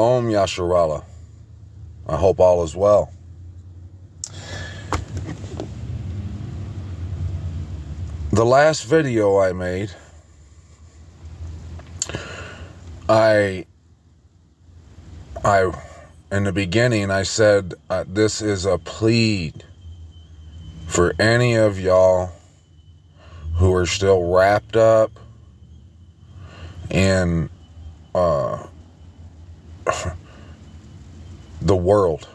Shalom, Yasharallah. I hope all is well. The last video I made, I in the beginning, I said this is a plea for any of y'all who are still wrapped up in the world,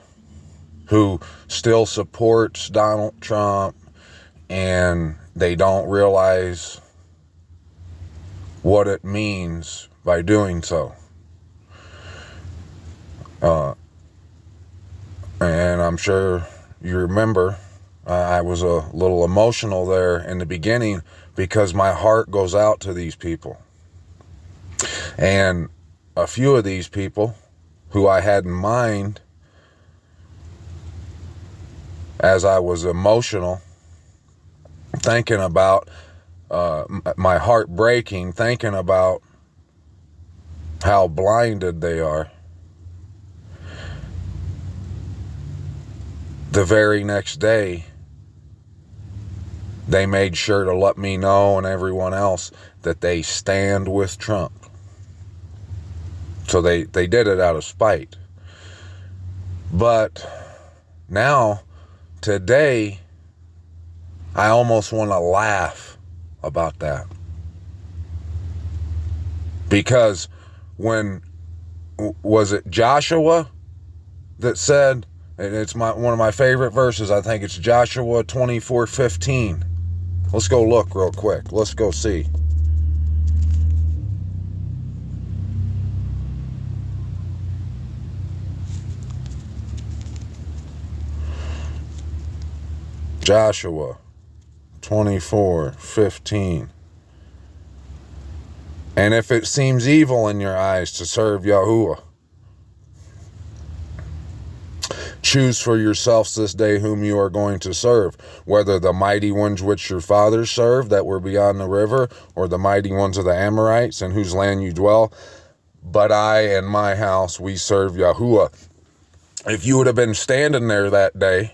who still supports Donald Trump, and they don't realize what it means by doing so. And I'm sure you remember, I was a little emotional there in the beginning because my heart goes out to these people. And a few of these people who I had in mind as I was emotional, thinking about my heart breaking, thinking about how blinded they are. The very next day, they made sure to let me know and everyone else that they stand with Trump. So they did it out of spite. But now, today, I almost want to laugh about that. Because when, was it Joshua that said, and it's one of my favorite verses, I think it's Joshua 24:15. Let's go look real quick. Let's go see. Joshua 24:15. And if it seems evil in your eyes to serve Yahuwah, choose for yourselves this day whom you are going to serve, whether the mighty ones which your fathers served that were beyond the river, or the mighty ones of the Amorites in whose land you dwell. But I and my house, we serve Yahuwah. If you would have been standing there that day,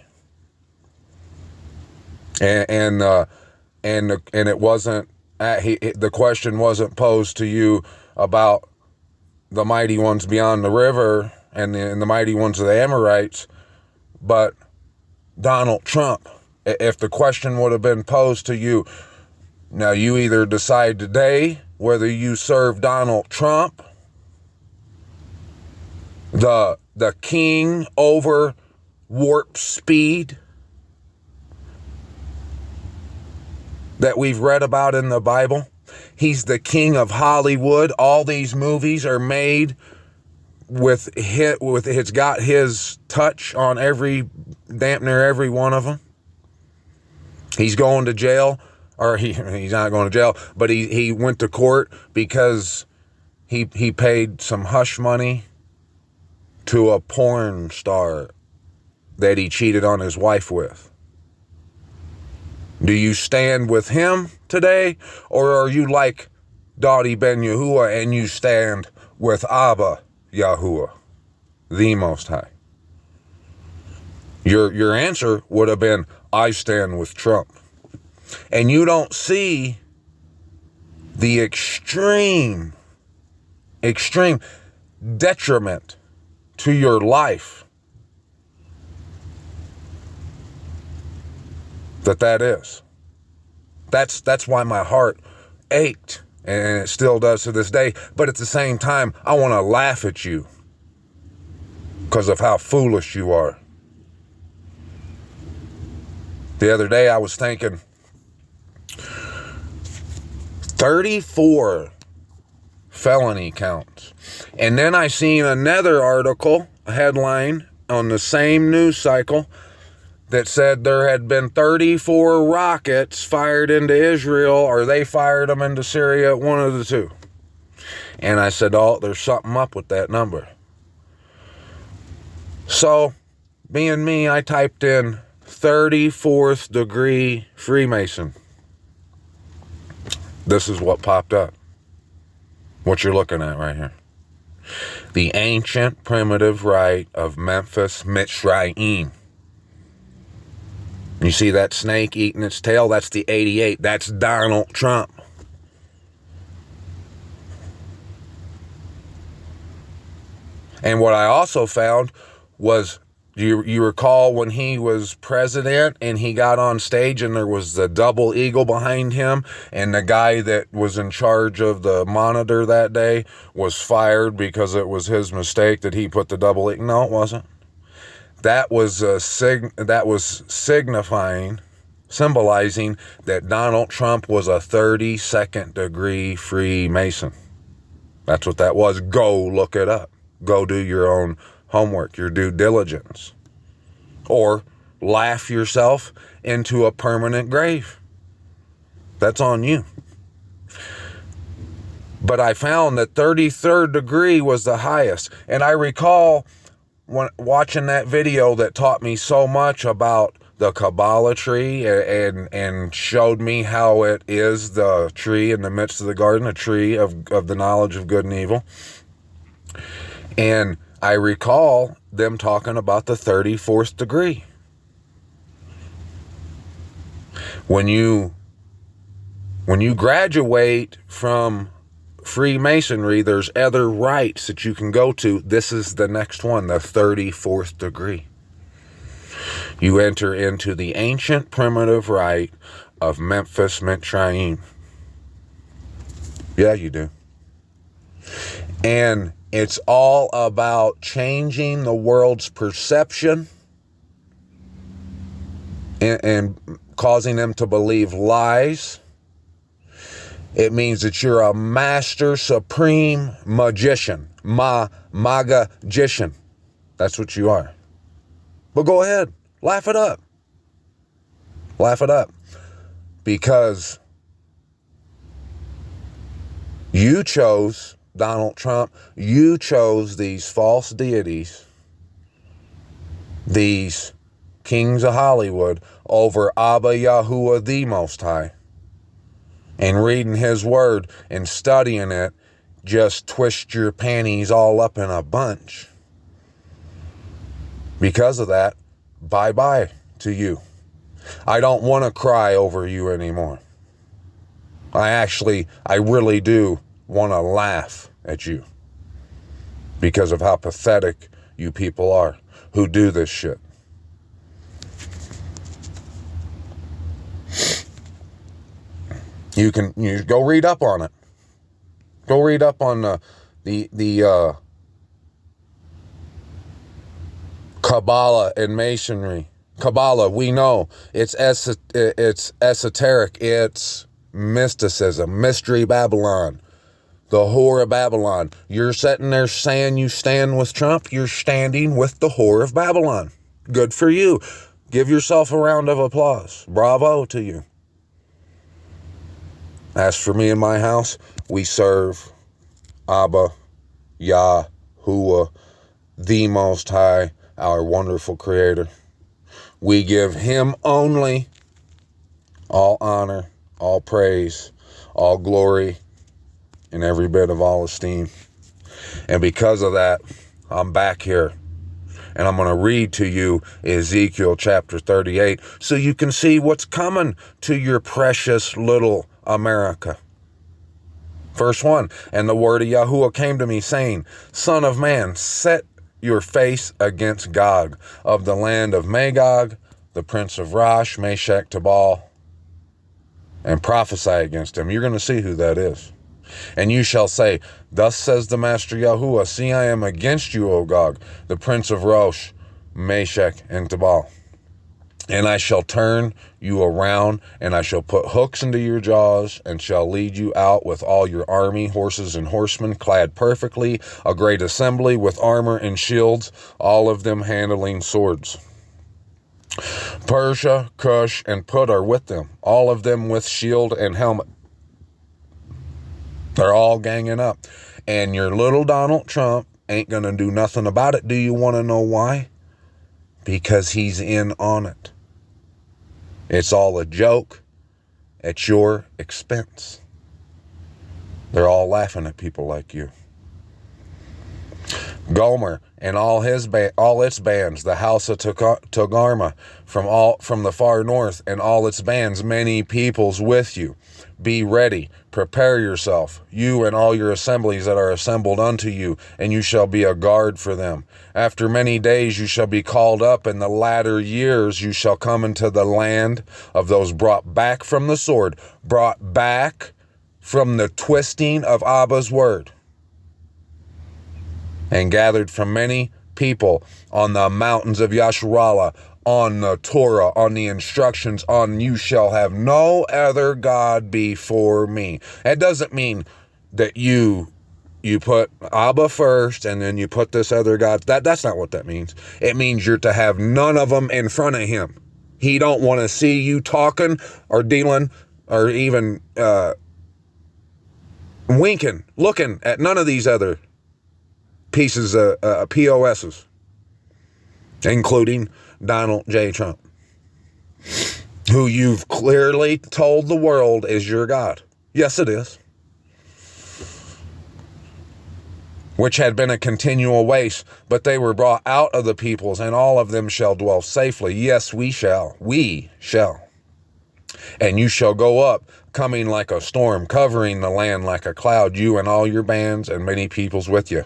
and it wasn't, the question wasn't posed to you about the mighty ones beyond the river and the mighty ones of the Amorites, but Donald Trump. If the question would have been posed to you, now you either decide today whether you serve Donald Trump, the king over warp speed that we've read about in the Bible. He's the king of Hollywood. All these movies are made with it's got his touch on damn near every one of them. He's going to jail, or he's not going to jail, but he went to court because he paid some hush money to a porn star that he cheated on his wife with. Do you stand with him today, or are you like Dodi Ben Yahuwah and you stand with Abba Yahuwah, the Most High? Your answer would have been, I stand with Trump. And you don't see the extreme detriment to your life that is. That's why my heart ached, and it still does to this day. But at the same time, I want to laugh at you because of how foolish you are. The other day I was thinking, 34 felony counts. And then I seen another article, a headline on the same news cycle, that said there had been 34 rockets fired into Israel, or they fired them into Syria, one of the two. And I said, oh, there's something up with that number. So, being me, I typed in 34th degree Freemason. This is what popped up. What you're looking at right here. The ancient primitive right of Memphis Mitzrayim. You see that snake eating its tail? That's the 88. That's Donald Trump. And what I also found was, you recall when he was president and he got on stage and there was the double eagle behind him, and the guy that was in charge of the monitor that day was fired because it was his mistake that he put the double eagle? No, it wasn't. That was symbolizing that Donald Trump was a 32nd degree Freemason. That's what that was. Go look it up. Go do your own homework, your due diligence. Or laugh yourself into a permanent grave. That's on you. But I found that 33rd degree was the highest. And I recall when watching that video that taught me so much about the Kabbalah tree and showed me how it is the tree in the midst of the garden, a tree of the knowledge of good and evil. And I recall them talking about the 34th degree. When you graduate from Freemasonry, there's other rites that you can go to. This is the next one, the 34th degree. You enter into the ancient primitive rite of Memphis Mitzrayim. Yeah, you do. And it's all about changing the world's perception and causing them to believe lies. It means that you're a master supreme magician. Magician. That's what you are. But go ahead. Laugh it up. Laugh it up. Because you chose, Donald Trump, you chose these false deities, these kings of Hollywood, over Abba Yahuwah the Most High. And reading his word and studying it just twist your panties all up in a bunch. Because of that, bye-bye to you. I don't want to cry over you anymore. I really do want to laugh at you because of how pathetic you people are who do this shit. You go read up on it. Go read up on the Kabbalah and Masonry. Kabbalah, we know it's esoteric, it's mysticism, mystery Babylon, the whore of Babylon. You're sitting there saying you stand with Trump, you're standing with the whore of Babylon. Good for you. Give yourself a round of applause. Bravo to you. As for me and my house, we serve Abba, Yahuwah, the Most High, our wonderful Creator. We give Him only all honor, all praise, all glory, and every bit of all esteem. And because of that, I'm back here. And I'm going to read to you Ezekiel chapter 38 so you can see what's coming to your precious little America. Verse 1, and the word of Yahuwah came to me, saying, Son of man, set your face against Gog of the land of Magog, the prince of Rosh, Meshech, Tubal, and prophesy against him. You're going to see who that is. And you shall say, Thus says the Master Yahuwah, See, I am against you, O Gog, the prince of Rosh, Meshech, and Tubal. And I shall turn you around, and I shall put hooks into your jaws, and shall lead you out with all your army, horses and horsemen, clad perfectly, a great assembly with armor and shields, all of them handling swords. Persia, Cush, and Put are with them, all of them with shield and helmet. They're all ganging up. And your little Donald Trump ain't going to do nothing about it. Do you want to know why? Because he's in on it. It's all a joke at your expense. They're all laughing at people like you. Gomer and all its bands, the house of Togarma from the far north and all its bands, many peoples with you. Be ready, prepare yourself, you and all your assemblies that are assembled unto you, and you shall be a guard for them. After many days you shall be called up, in the latter years you shall come into the land of those brought back from the sword, brought back from the twisting of Abba's word, and gathered from many people on the mountains of Yasharallah, on the Torah, on the instructions, on you shall have no other God before me. That doesn't mean that you put Abba first and then you put this other God. That's not what that means. It means you're to have none of them in front of him. He don't want to see you talking or dealing or even winking, looking at none of these other pieces of POSs, including Donald J. Trump, who you've clearly told the world is your God. Yes, it is. Which had been a continual waste, but they were brought out of the peoples, and all of them shall dwell safely. Yes, we shall. We shall. And you shall go up, coming like a storm, covering the land like a cloud, you and all your bands and many peoples with you.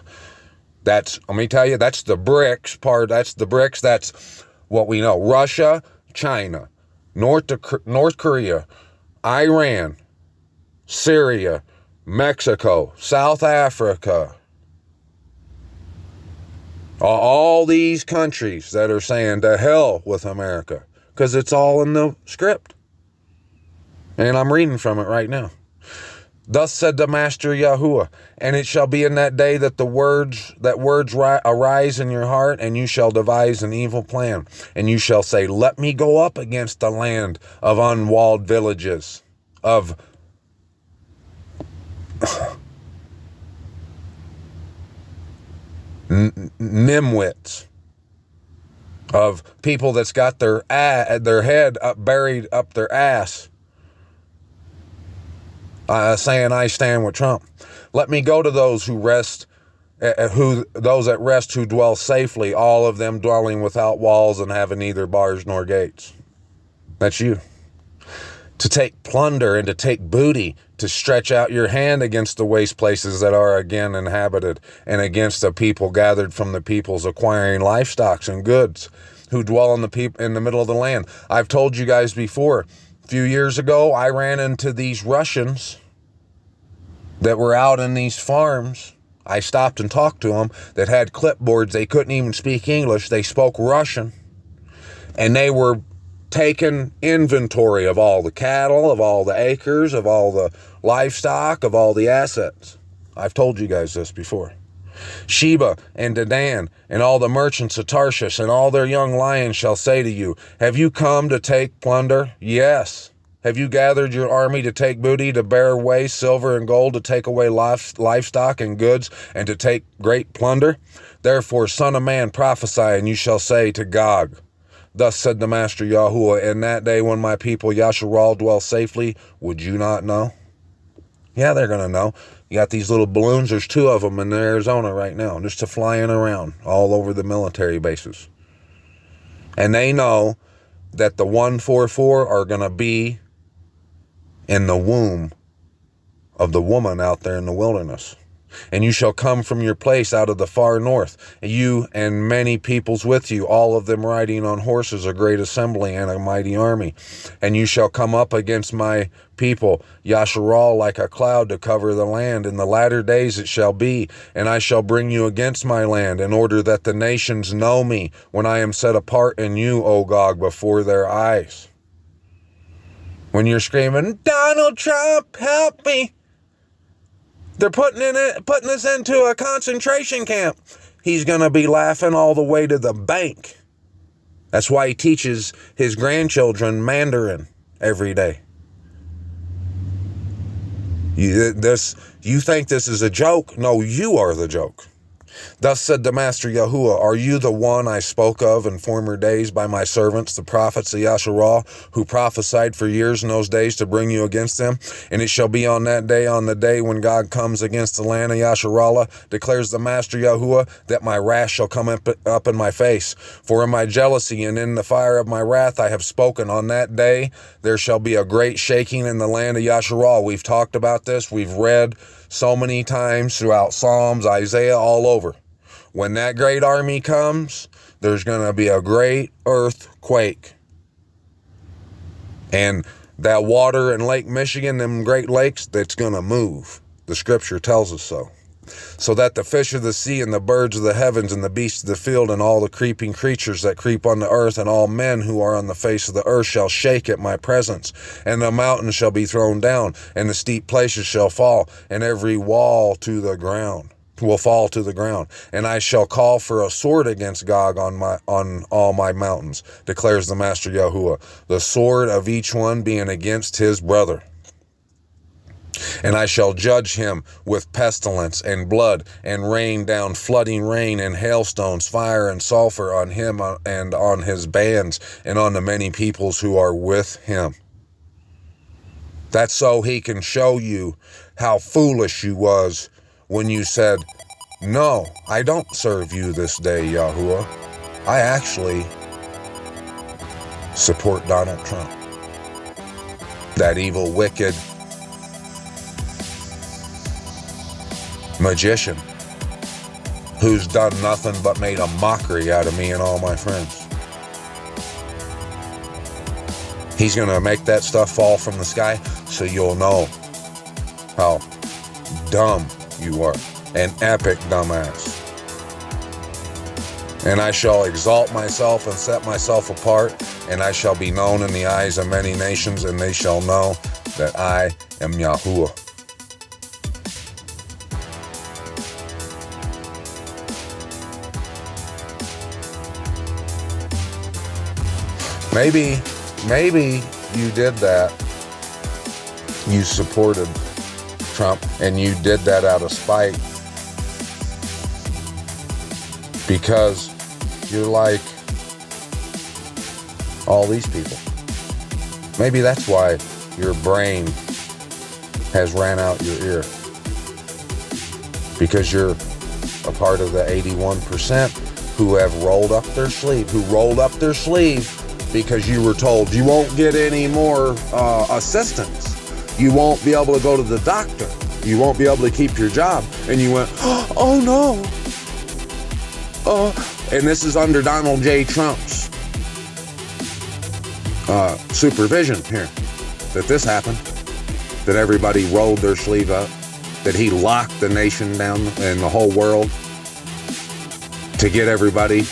Let me tell you, that's the BRICS part. That's the BRICS. That's what we know. Russia, China, North Korea, Iran, Syria, Mexico, South Africa. All these countries that are saying to hell with America, because it's all in the script. And I'm reading from it right now. Thus said the Master Yahuwah, and it shall be in that day that words arise in your heart, and you shall devise an evil plan, and you shall say, let me go up against the land of unwalled villages, of nimwits, of people that's got their head buried up their ass, saying I stand with Trump. Let me go to those who rest, those at rest who dwell safely, all of them dwelling without walls and having neither bars nor gates. That's you. To take plunder and to take booty, to stretch out your hand against the waste places that are again inhabited, and against the people gathered from the peoples, acquiring livestock and goods, who dwell in the middle of the land. I've told you guys before, a few years ago, I ran into these Russians that were out in these farms. I stopped and talked to them that had clipboards. They couldn't even speak English. They spoke Russian. And they were taking inventory of all the cattle, of all the acres, of all the livestock, of all the assets. I've told you guys this before. Sheba and Dedan and all the merchants of Tarshish and all their young lions shall say to you, have you come to take plunder? Yes. Have you gathered your army to take booty, to bear away silver and gold, to take away livestock and goods, and to take great plunder? Therefore, son of man, prophesy, and you shall say to Gog, thus said the Master Yahuwah, in that day when my people Yasharal dwell safely, would you not know? Yeah, they're going to know. You got these little balloons. There's 2 of them in Arizona right now, just flying around all over the military bases. And they know that the 144 are going to be in the womb of the woman out there in the wilderness. And you shall come from your place out of the far north, you and many peoples with you, all of them riding on horses, a great assembly and a mighty army. And you shall come up against my people, Yasharal, like a cloud to cover the land. In the latter days it shall be, and I shall bring you against my land, in order that the nations know me, when I am set apart in you, O Gog, before their eyes. When you're screaming, Donald Trump, help me. They're putting us into a concentration camp. He's going to be laughing all the way to the bank. That's why he teaches his grandchildren Mandarin every day. You think this is a joke? No, you are the joke. Thus said the Master Yahuwah, are you the one I spoke of in former days by my servants, the prophets of Yasharah, who prophesied for years in those days to bring you against them? And it shall be on that day, on the day when God comes against the land of Yasharallah, declares the Master Yahuwah, that my wrath shall come up in my face. For in my jealousy and in the fire of my wrath I have spoken. On that day there shall be a great shaking in the land of Yasharah. We've talked about this. We've read so many times throughout Psalms, Isaiah, all over. When that great army comes, there's going to be a great earthquake. And that water in Lake Michigan, them Great Lakes, that's going to move. The scripture tells us so. So that the fish of the sea and the birds of the heavens and the beasts of the field and all the creeping creatures that creep on the earth and all men who are on the face of the earth shall shake at my presence. And the mountains shall be thrown down, and the steep places shall fall, and every wall to the ground will fall to the ground. And I shall call for a sword against Gog on all my mountains, declares the Master Yahuwah, the sword of each one being against his brother. And I shall judge him with pestilence and blood, and rain down flooding rain and hailstones, fire and sulfur on him and on his bands, and on the many peoples who are with him. That's so he can show you how foolish you was when you said, no, I don't serve you this day, Yahuwah. I actually support Donald Trump. That evil, wicked magician who's done nothing but made a mockery out of me and all my friends. He's going to make that stuff fall from the sky so you'll know how dumb you are. An epic dumbass. And I shall exalt myself and set myself apart, and I shall be known in the eyes of many nations, and they shall know that I am Yahuwah. Maybe you did that. You supported Trump, and you did that out of spite because you're like all these people. Maybe that's why your brain has ran out your ear, because you're a part of the 81% who have rolled up their sleeve, because you were told you won't get any more assistance. You won't be able to go to the doctor. You won't be able to keep your job. And you went, oh no. And this is under Donald J. Trump's supervision here, that this happened, that everybody rolled their sleeve up, that he locked the nation down and the whole world to get everybody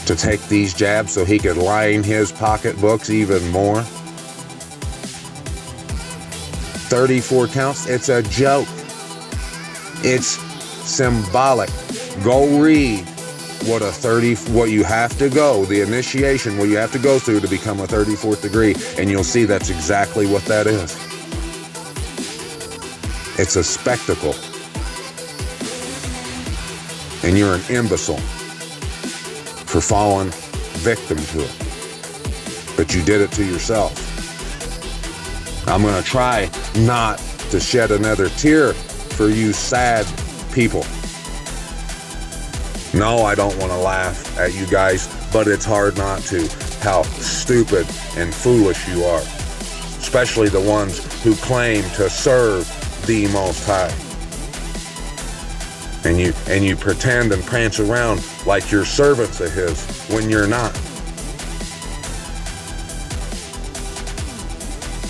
to take these jabs so he could line his pocketbooks even more. 34 counts. It's a joke. It's symbolic. Go read what you have to go, the initiation, what you have to go through to become a 34th degree, and you'll see that's exactly what that is. It's a spectacle. And you're an imbecile for falling victim to it. But you did it to yourself. I'm going to try not to shed another tear for you sad people. No, I don't want to laugh at you guys, but it's hard not to. How stupid and foolish you are. Especially the ones who claim to serve the Most High. And you pretend and prance around like you're servants of His when you're not.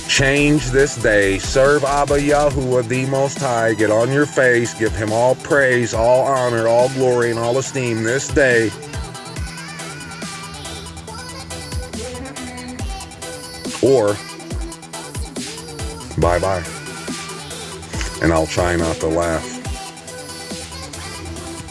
Change this day. Serve Abba Yahuwah, the Most High. Get on your face. Give Him all praise, all honor, all glory, and all esteem this day. Or, bye-bye. And I'll try not to laugh.